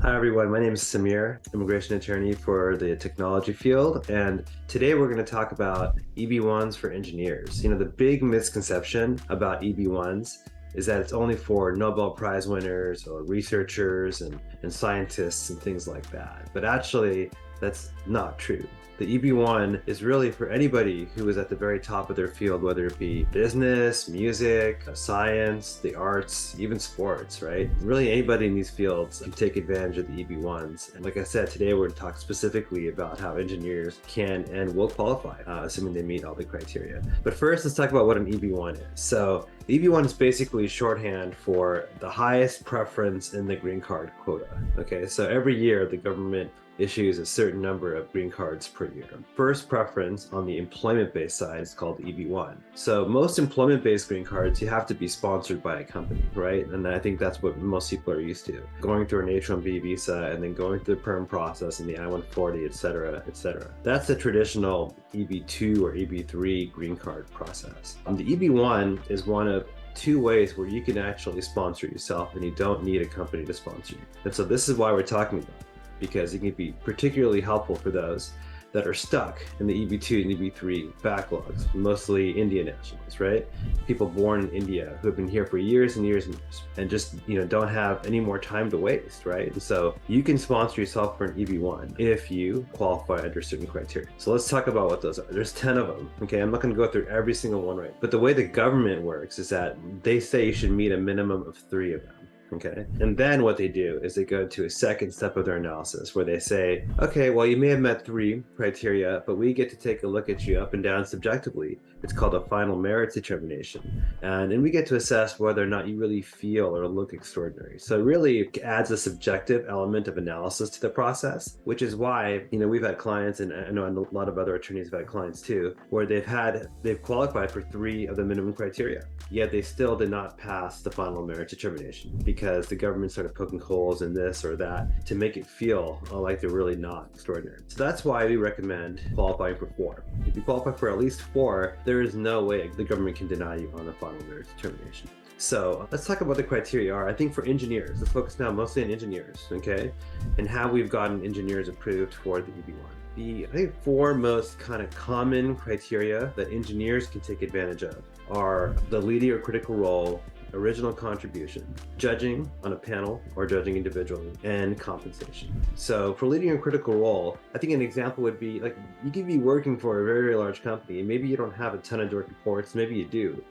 Hi everyone, my name is Sameer, immigration attorney for the technology field, and today we're going to talk about EB-1s for engineers. The big misconception about EB-1s is that it's only for Nobel Prize winners or researchers and scientists and things like that. But actually, that's not true. The EB-1 is really for anybody who is at the very top of their field, whether it be business, music, science, the arts, even sports, right? Really anybody in these fields can take advantage of the EB-1s. And like I said, today we're going to talk specifically about how engineers can and will qualify, assuming they meet all the criteria. But first, let's talk about what an EB-1 is. So the EB-1 is basically shorthand for the highest preference in the green card quota. Okay, so every year the government issues a certain number of green cards per year. First preference on the employment-based side is called EB-1. So most employment-based green cards, you have to be sponsored by a company, right? And I think that's what most people are used to. Going through an H-1B visa and then going through the perm process and the I-140, et cetera, et cetera. That's the traditional EB-2 or EB-3 green card process. The EB-1 is one of two ways where you can actually sponsor yourself and you don't need a company to sponsor you. And so this is why we're talking about it, because it can be particularly helpful for those that are stuck in the EB-2 and EB-3 backlogs, mostly Indian nationals, right? People born in India who have been here for years and years and years and just, don't have any more time to waste, right? And so you can sponsor yourself for an EB-1 if you qualify under certain criteria. So let's talk about what those are. There's 10 of them, okay? I'm not gonna go through every single one, right? But the way the government works is that they say you should meet a minimum of 3 of them. Okay. And then what they do is they go to a second step of their analysis where they say, okay, well, you may have met 3 criteria, but we get to take a look at you up and down subjectively. It's called a final merits determination. And then we get to assess whether or not you really feel or look extraordinary. So it really adds a subjective element of analysis to the process, which is why, we've had clients, and I know a lot of other attorneys have had clients too, where they've qualified for 3 of the minimum criteria, yet they still did not pass the final merits determination, because the government started poking holes in this or that to make it feel like they're really not extraordinary. So that's why we recommend qualifying for 4. If you qualify for at least 4, there is no way the government can deny you on the final merits determination. So let's talk about the criteria. I think for engineers, let's focus now mostly on engineers, okay? And how we've gotten engineers approved for the EB-1. I think 4 most kind of common criteria that engineers can take advantage of are the leading or critical role, original contribution, judging on a panel or judging individually, and compensation. So for leading a critical role, I think an example would be like you could be working for a very, very large company and maybe you don't have a ton of direct reports, maybe you do,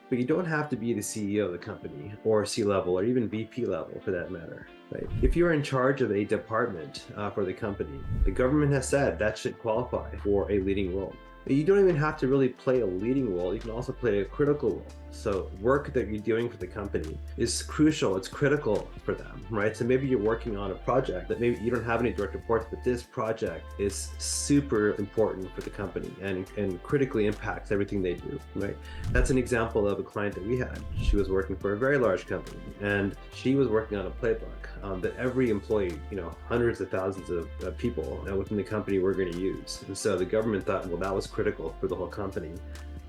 but you don't have to be the CEO of the company or C-level or even VP level for that matter. Right? If you're in charge of a department for the company, the government has said that should qualify for a leading role. You don't even have to really play a leading role. You can also play a critical role. So work that you're doing for the company is crucial. It's critical for them, right? So maybe you're working on a project that maybe you don't have any direct reports, but this project is super important for the company and critically impacts everything they do, right? That's an example of a client that we had. She was working for a very large company and she was working on a playbook that every employee, hundreds of thousands of people within the company were going to use. And so the government thought, well, that was critical for the whole company.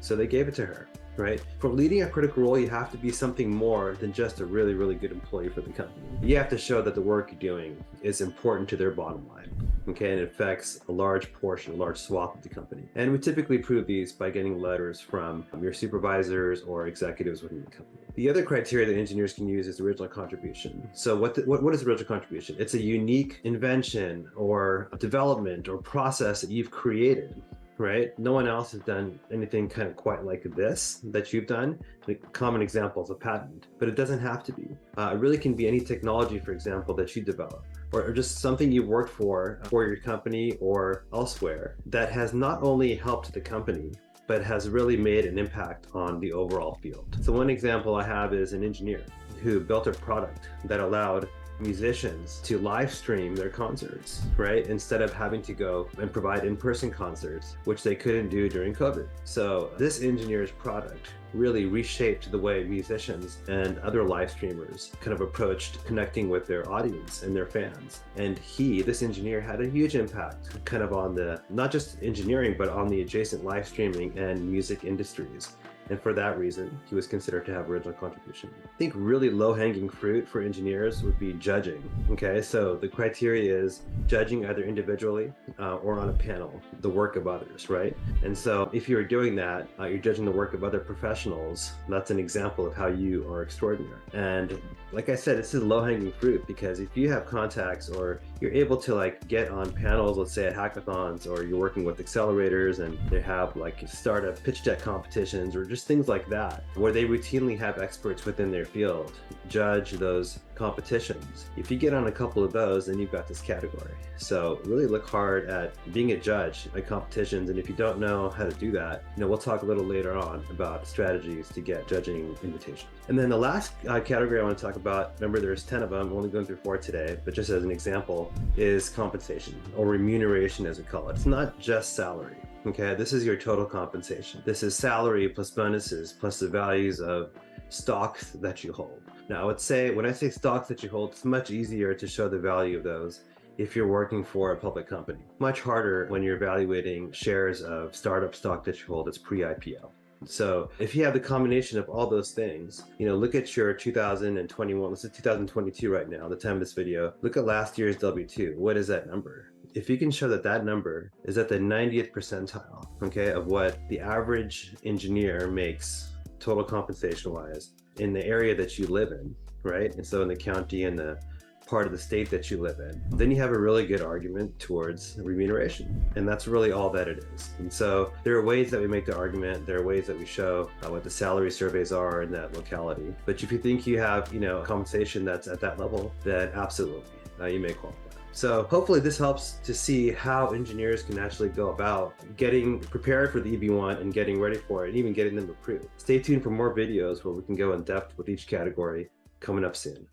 So they gave it to her, right? For leading a critical role, you have to be something more than just a really, really good employee for the company. You have to show that the work you're doing is important to their bottom line, okay? And it affects a large portion, a large swath of the company. And we typically prove these by getting letters from your supervisors or executives within the company. The other criteria that engineers can use is original contribution. So what is original contribution? It's a unique invention or development or process that you've created, right? No one else has done anything kind of quite like this that you've done. The common example is a patent, but it doesn't have to be. It really can be any technology, for example, that you develop, or just something you've worked for your company or elsewhere that has not only helped the company, but has really made an impact on the overall field. So one example I have is an engineer who built a product that allowed musicians to live stream their concerts, right? Instead of having to go and provide in-person concerts, which they couldn't do during COVID. So this engineer's product really reshaped the way musicians and other live streamers kind of approached connecting with their audience and their fans. And this engineer had a huge impact kind of on the, not just engineering, but on the adjacent live streaming and music industries. And for that reason, he was considered to have original contribution. I think really low-hanging fruit for engineers would be judging. Okay, so the criteria is judging either individually or on a panel, the work of others, right? And so if you're doing that, you're judging the work of other professionals. That's an example of how you are extraordinary. And like I said, this is low-hanging fruit, because if you have contacts or you're able to like get on panels, let's say at hackathons, or you're working with accelerators and they have like startup pitch deck competitions or just things like that, where they routinely have experts within their field judge those competitions. If you get on a couple of those, then you've got this category. So really look hard at being a judge at competitions. And if you don't know how to do that, we'll talk a little later on about strategies to get judging invitations. And then the last category I want to talk about, remember there's 10 of them, I'm only going through 4 today, but just as an example, is compensation, or remuneration as we call it. It's not just salary. Okay, this is your total compensation. This is salary plus bonuses plus the values of stocks that you hold. Now, I would say when I say stocks that you hold, it's much easier to show the value of those if you're working for a public company. Much harder when you're evaluating shares of startup stock that you hold that's pre-IPO. So if you have the combination of all those things, look at your 2021, this is 2022 right now, the time of this video, look at last year's W2. What is that number? If you can show that that number is at the 90th percentile, okay, of what the average engineer makes total compensation wise in the area that you live in, right? And so in the county and the part of the state that you live in, then you have a really good argument towards remuneration. And that's really all that it is. And so there are ways that we make the argument. There are ways that we show what the salary surveys are in that locality. But if you think you have, compensation that's at that level, then absolutely, you may qualify. So hopefully this helps to see how engineers can actually go about getting prepared for the EB-1 and getting ready for it, and even getting them approved. Stay tuned for more videos where we can go in depth with each category coming up soon.